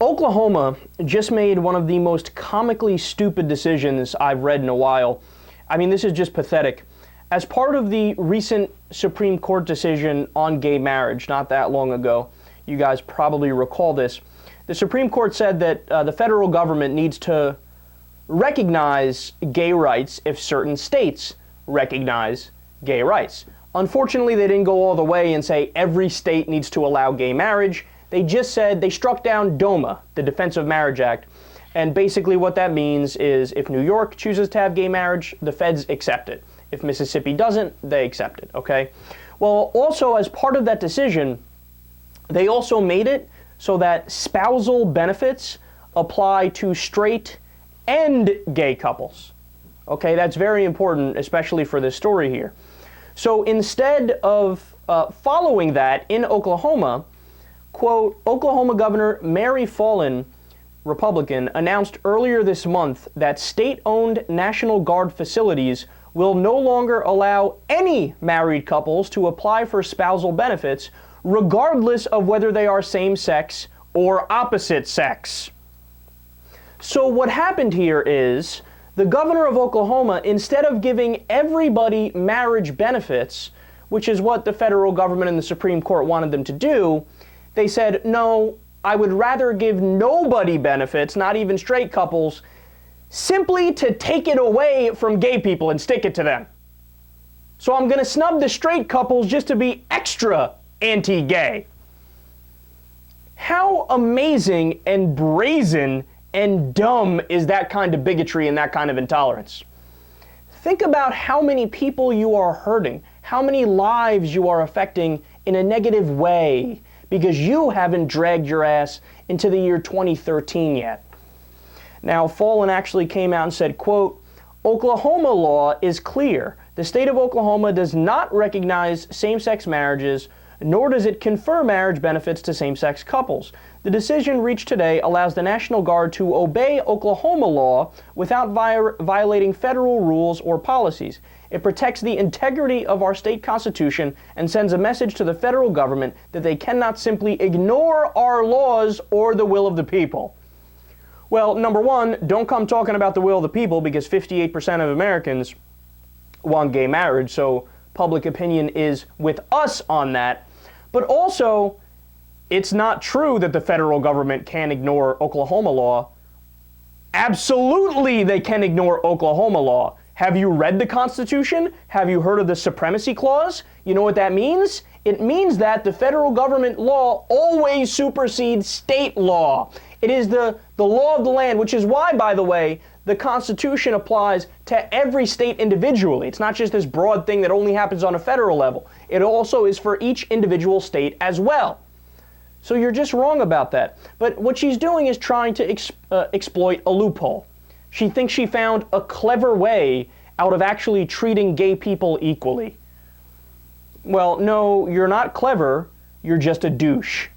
Oklahoma just made one of the most comically stupid decisions I've read in a while. I mean, this is just pathetic. As part of the recent Supreme Court decision on gay marriage, not that long ago, you guys probably recall this, the Supreme Court said that the federal government needs to recognize gay rights if certain states recognize gay rights. Unfortunately, they didn't go all the way and say every state needs to allow gay marriage. They just said they struck down DOMA, the Defense of Marriage Act. And basically what that means is if New York chooses to have gay marriage, the feds accept it. If Mississippi doesn't, they accept it, okay? Well, also as part of that decision, they also made it so that spousal benefits apply to straight and gay couples. Okay, that's very important, especially for this story here. So instead of following that in Oklahoma, quote, Oklahoma Governor Mary Fallin, Republican, announced earlier this month that state-owned National Guard facilities will no longer allow any married couples to apply for spousal benefits, regardless of whether they are same-sex or opposite sex. So what happened here is the governor of Oklahoma, instead of giving everybody marriage benefits, which is what the federal government and the Supreme Court wanted them to do, they said, no, I would rather give nobody benefits, not even straight couples, simply to take it away from gay people and stick it to them. So I'm going to snub the straight couples just to be extra anti-gay. How amazing and brazen and dumb is that kind of bigotry and that kind of intolerance? Think about how many people you are hurting, how many lives you are affecting in a negative way because you haven't dragged your ass into the year 2013 yet. Now, Fallin actually came out and said, quote, Oklahoma law is clear. The state of Oklahoma does not recognize same-sex marriages, nor does it confer marriage benefits to same-sex couples. The decision reached today allows the National Guard to obey Oklahoma law without violating federal rules or policies. It protects the integrity of our state constitution and sends a message to the federal government that they cannot simply ignore our laws or the will of the people. Well, number one, don't come talking about the will of the people because 58% of Americans want gay marriage, so public opinion is with us on that. But also, it's not true that the federal government can ignore Oklahoma law. Absolutely they can ignore Oklahoma law. Have you read the Constitution? Have you heard of the Supremacy Clause? You know what that means? It means that the federal government law always supersedes state law. It is the law of the land, which is why, by the way, the Constitution applies to every state individually. It's not just this broad thing that only happens on a federal level. It also is for each individual state as well. So you're just wrong about that. But what she's doing is trying to exploit a loophole. She thinks she found a clever way out of actually treating gay people equally. Well, no, you're not clever. You're just a douche.